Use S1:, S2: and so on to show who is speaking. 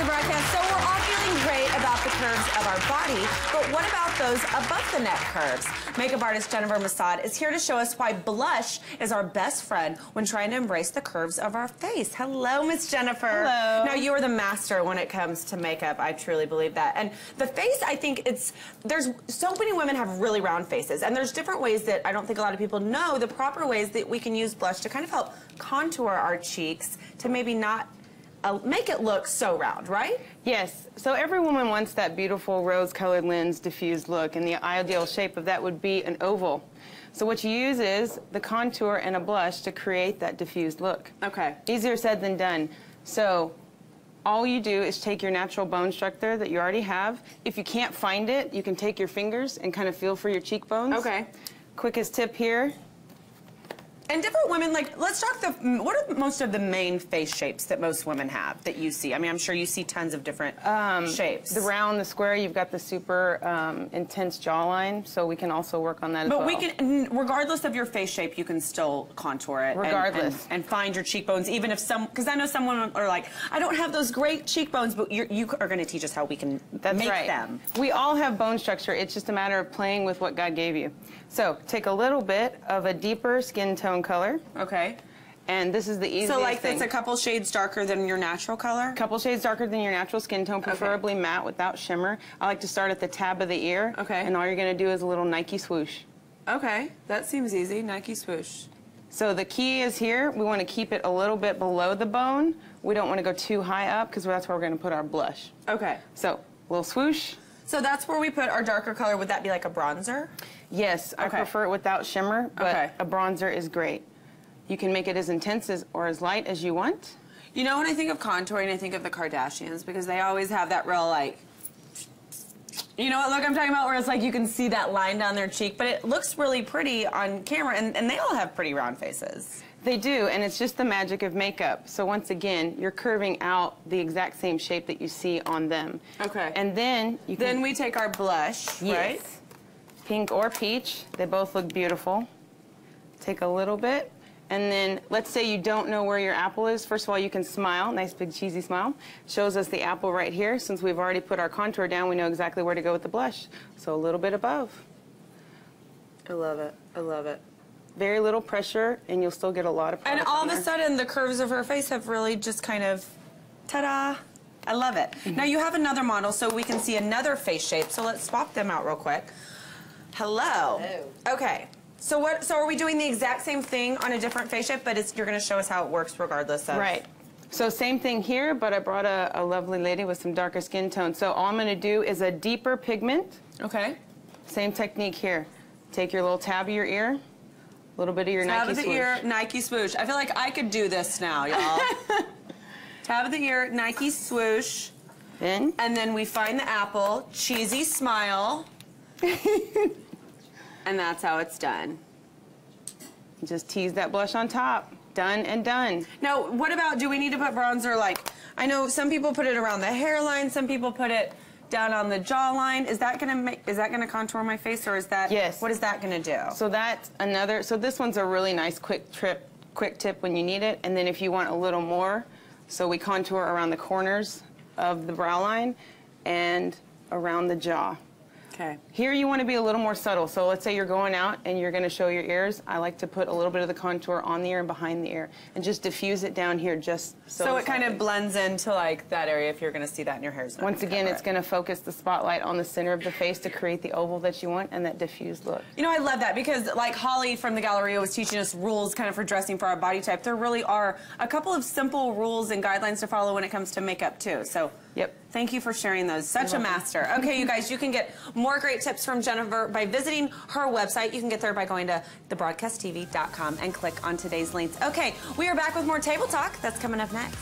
S1: broadcast. So we're all feeling great about the curves of our body, but what about those above the neck curves? Makeup artist Jennifer Masad is here to show us why blush is our best friend when trying to embrace the curves of our face. Hello, Miss Jennifer.
S2: Hello.
S1: Now, you are the master when it comes to makeup. I truly believe that. And the face, I think there's so many women have really round faces, and there's different ways that I don't think a lot of people know the proper ways that we can use blush to kind of help contour our cheeks to maybe not make it look so round, right?
S2: Yes. So every woman wants that beautiful rose-colored lens diffused look, and the ideal shape of that would be an oval. So what you use is the contour and a blush to create that diffused look.
S1: Okay.
S2: Easier said than done. So all you do is take your natural bone structure that you already have. If you can't find it, you can take your fingers and kind of feel for your cheekbones.
S1: Okay.
S2: Quickest tip here.
S1: And different women, like, let's talk what are most of the main face shapes that most women have that you see? I mean, I'm sure you see tons of different shapes.
S2: The round, the square, you've got the super intense jawline, so we can also work on that as well.
S1: But we can, regardless of your face shape, you can still contour it.
S2: Regardless.
S1: And find your cheekbones, even if because I know some women are like, I don't have those great cheekbones, but you are going to teach us how we can make them.
S2: We all have bone structure. It's just a matter of playing with what God gave you. So take a little bit of a deeper skin tone color.
S1: Okay.
S2: And this is the easiest
S1: thing. So like
S2: it's
S1: a couple shades darker than your natural color?
S2: A couple shades darker than your natural skin tone, preferably matte without shimmer. I like to start at the tab of the ear.
S1: Okay.
S2: And all you're going to do is a little Nike swoosh.
S1: Okay. That seems easy. Nike swoosh.
S2: So the key is here, we want to keep it a little bit below the bone. We don't want to go too high up because that's where we're going to put our blush.
S1: Okay.
S2: So, little swoosh.
S1: So that's where we put our darker color. Would that be like a bronzer?
S2: Yes, I prefer it without shimmer, but a bronzer is great. You can make it as intense or as light as you want.
S1: You know, when I think of contouring, I think of the Kardashians because they always have that real, like, you know what look I'm talking about, where it's like you can see that line down their cheek, but it looks really pretty on camera, and they all have pretty round faces.
S2: They do, and it's just the magic of makeup. So once again, you're curving out the exact same shape that you see on them.
S1: Okay.
S2: And then you can...
S1: Then we take our blush, right?
S2: Pink or peach. They both look beautiful. Take a little bit. And then, let's say you don't know where your apple is. First of all, you can smile. Nice big cheesy smile. Shows us the apple right here. Since we've already put our contour down, we know exactly where to go with the blush. So a little bit above.
S1: I love it. I love it.
S2: Very little pressure, and you'll still get a lot of product.
S1: And all of a sudden, the curves of her face have really just kind of, ta-da. I love it. Now, you have another model, so we can see another face shape. So let's swap them out real quick. Hello.
S3: Hello.
S1: Okay. So are we doing the exact same thing on a different face shape, but you're going to show us how it works regardless of...
S2: Right. So same thing here, but I brought a lovely lady with some darker skin tone. So all I'm going to do is a deeper pigment.
S1: Okay.
S2: Same technique here. Take your little tab of your ear, a little bit of your Nike swoosh.
S1: Tab of the ear, Nike swoosh. I feel like I could do this now, y'all. Tab of the ear, Nike swoosh.
S2: And
S1: then we find the apple, cheesy smile. And that's how it's done.
S2: Just tease that blush on top. Done and done.
S1: Now, what about, do we need to put bronzer, like, I know some people put it around the hairline, some people put it down on the jawline. Is that gonna contour my face, or is that,
S2: yes.
S1: What is that gonna do?
S2: So that's another, so this one's a really nice quick tip when you need it, and then if you want a little more, so we contour around the corners of the brow line and around the jaw.
S1: Okay.
S2: Here you want to be a little more subtle. So let's say you're going out and you're going to show your ears. I like to put a little bit of the contour on the ear and behind the ear and just diffuse it down here just so
S1: it kind of blends into like that area if you're going to see that in your hair.
S2: Once again, it's going to focus the spotlight on the center of the face to create the oval that you want and that diffused look.
S1: You know, I love that because like Holly from the Galleria was teaching us rules kind of for dressing for our body type. There really are a couple of simple rules and guidelines to follow when it comes to makeup too. So thank you for sharing those. Such a master. Okay, you guys, you can get more great tips from Jennifer by visiting her website. You can get there by going to thebroadcasttv.com and click on today's links. Okay, we are back with more Table Talk. That's coming up next.